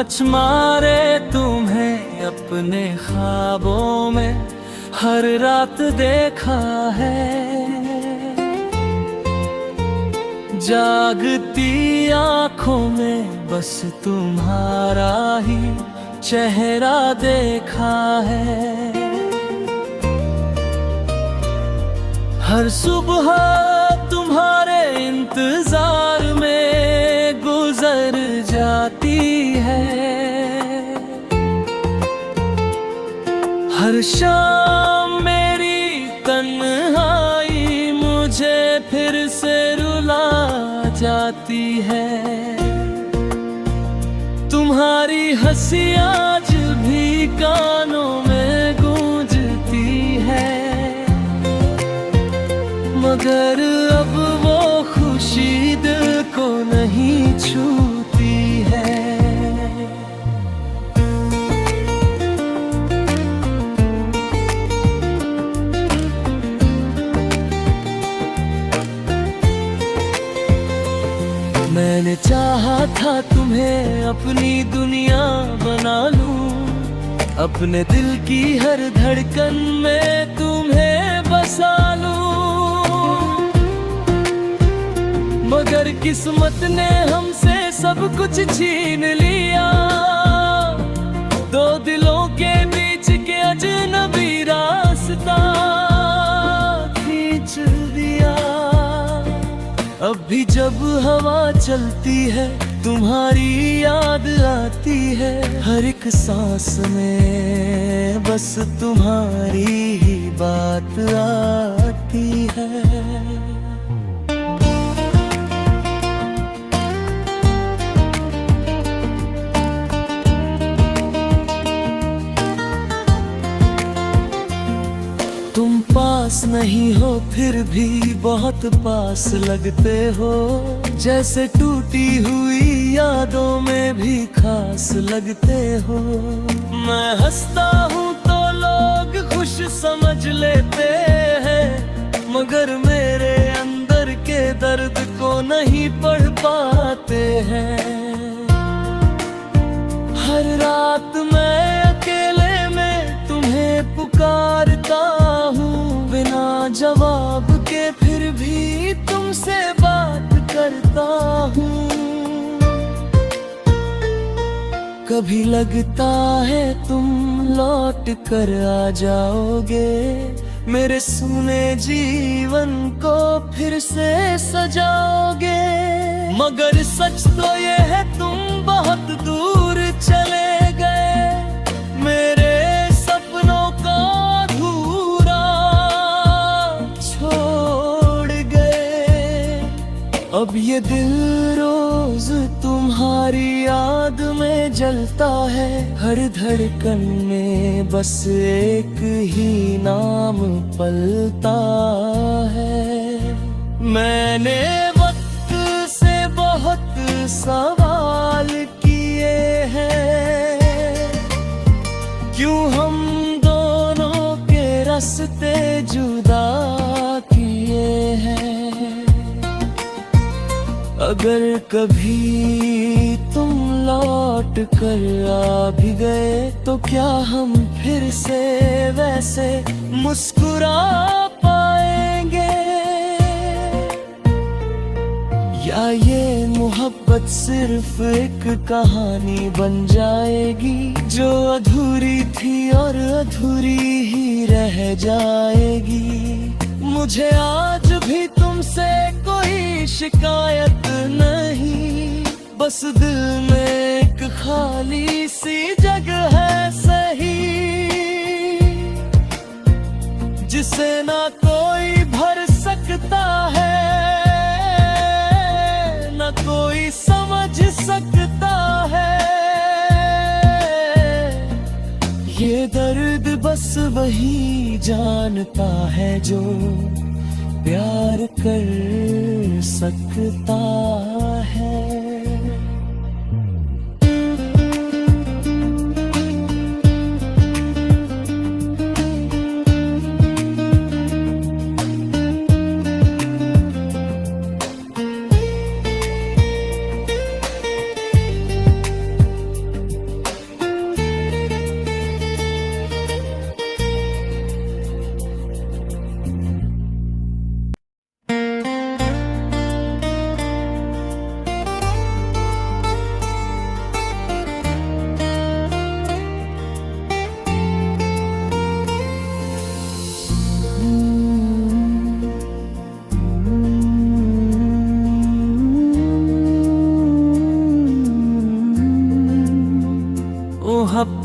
Much मारे तुम्हें अपने ख्वाबों में हर रात देखा है। जागती आँखों में बस तुम्हारा ही चेहरा देखा है। हर सुबह तुम्हारे इंतजार में गुजर जाती है। हर शाम मेरी तन्हाई मुझे फिर से रुला जाती है। तुम्हारी हंसी आज भी कानों में गूंजती है, मगर अब वो खुशी दिल को नहीं छूती है। मैंने चाहा था तुम्हें अपनी दुनिया बना लूं, अपने दिल की हर धड़कन में तुम्हें बसा लूं, मगर किस्मत ने हमसे सब कुछ छीन लिया। दो दिलों के बीच के अजनबी रास्ता खींच दिया। अब भी जब हवा चलती है तुम्हारी याद आती है। हर एक सांस में बस तुम्हारी ही बात आती है। तुम पास नहीं हो फिर भी बहुत पास लगते हो, जैसे टूटी हुई यादों में भी खास लगते हो। मैं हंसता हूँ तो लोग खुश समझ लेते हैं, मगर मेरे अंदर के दर्द को नहीं पढ़ पाते हैं। हर रात मैं अकेले में तुम्हें पुकारता हूँ, बिना जवाब के फिर भी तुमसे बात करता हूँ। कभी लगता है तुम लौट कर आ जाओगे, मेरे सूने जीवन को फिर से सजाओगे। मगर सच तो ये है तुम बहुत दूर चले गए, मेरे सपनों को अधूरा छोड़ गए। अब ये दिल रोज तुम्हारी याद में जलता है, हर धड़कन में बस एक ही नाम पलता है। मैंने वक्त से बहुत सवाल किए हैं, क्यों हम दोनों के रास्ते जुदा किए हैं। अगर कभी तुम लौट कर आ भी गए तो क्या हम फिर से वैसे मुस्कुरा पाएंगे, या ये मोहब्बत सिर्फ एक कहानी बन जाएगी, जो अधूरी थी और अधूरी ही रह जाएगी। मुझे आज भी तुमसे कोई शिकायत नहीं, बस दिल में एक खाली सी जगह है सही, जिसे ना कोई भर सकता है, ना कोई समझ सकता है। ये दर्द बस वही जानता है जो प्यार कर सकता है।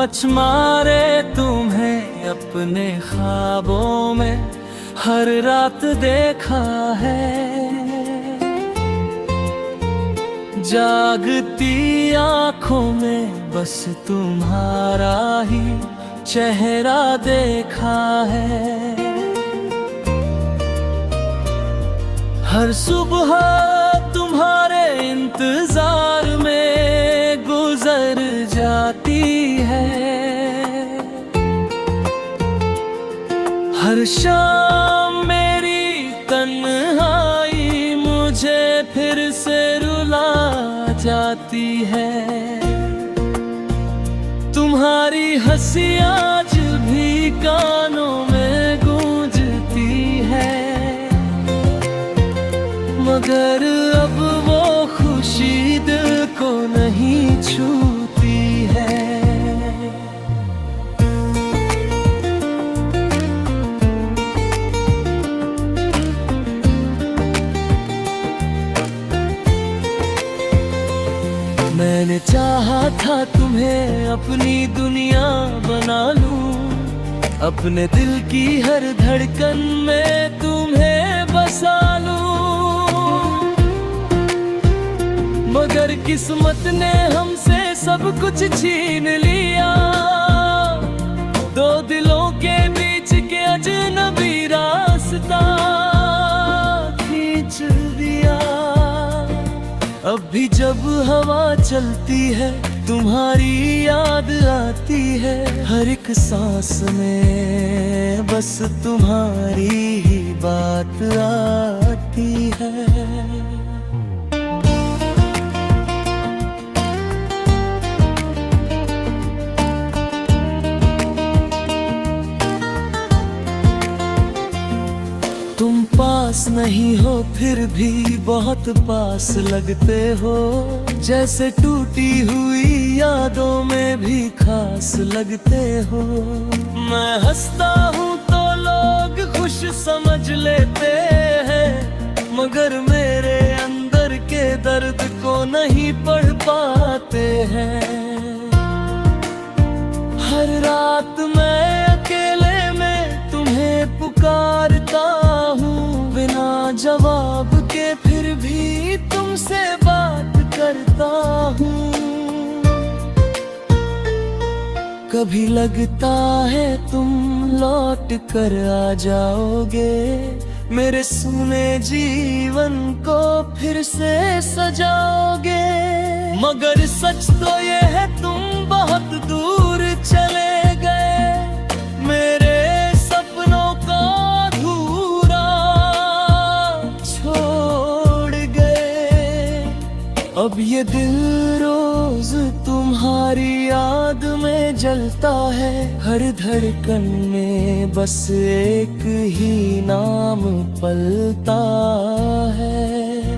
मच मारे तुम्हें अपने ख्वाबों में हर रात देखा है। जागती आँखों में बस तुम्हारा ही चेहरा देखा है। हर सुबह तुम्हारे इंतजार में गुजर जाती है। हर शाम मेरी तन्हाई मुझे फिर से रुला जाती है। तुम्हारी हंसी आज भी कानों में गूंजती है, मगर अब वो खुशी दिल को नहीं छूती है। मैंने चाहा था तुम्हें अपनी दुनिया बना लूं, अपने दिल की हर धड़कन में तुम्हें बसा लूं, मगर किस्मत ने हमसे सब कुछ छीन लिया। दो दिलों के बीच के अजनबी रास्ता खींच दिया। अब भी जब हवा चलती है तुम्हारी याद आती है। हर एक सांस में बस तुम्हारी ही बात आती है। तुम पास नहीं हो फिर भी बहुत पास लगते हो, जैसे टूटी हुई यादों में भी खास लगते हो। मैं हंसता हूँ तो लोग खुश समझ लेते हैं, मगर मेरे अंदर के दर्द को नहीं पढ़ पाते हैं। हर रात मैं अकेले में तुम्हें पुकारता हूँ, बिना जवाब के फिर भी तुमसे बात करता हूँ। कभी लगता है तुम लौट कर आ जाओगे, मेरे सुने जीवन को फिर से सजाओगे। मगर सच तो ये है तुम बहुत दूर चले गए, मेरे सपनों का अधूरा छोड़ गए। अब ये दिल रोज तुम्हारी याद में जलता है, हर धड़कन में बस एक ही नाम पलता है।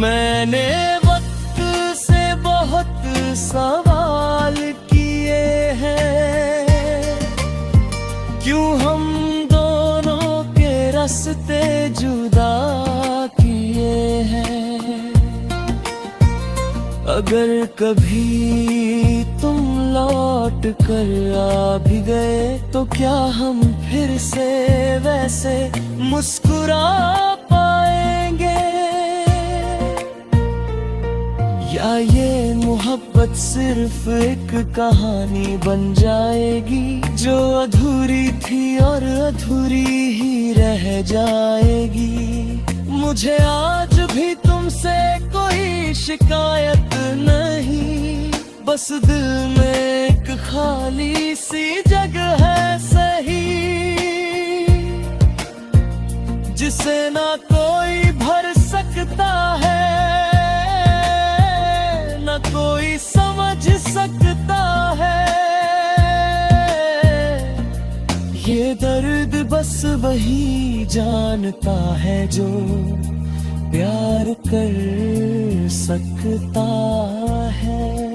मैंने वक्त से बहुत सवाल किए हैं, क्यों हम दोनों के रास्ते जुदा किए हैं। अगर कभी तुम लौट कर आ भी गए तो क्या हम फिर से वैसे मुस्कुरा पाएंगे, या ये मोहब्बत सिर्फ एक कहानी बन जाएगी, जो अधूरी थी और अधूरी ही रह जाएगी। मुझे आज भी तुमसे कोई शिकायत नहीं, बस दिल में एक खाली सी जगह है सही, जिसे ना कोई भर सकता है, ना कोई समझ सकता है। ये दर्द बस वही जानता है जो प्यार कर सकता है।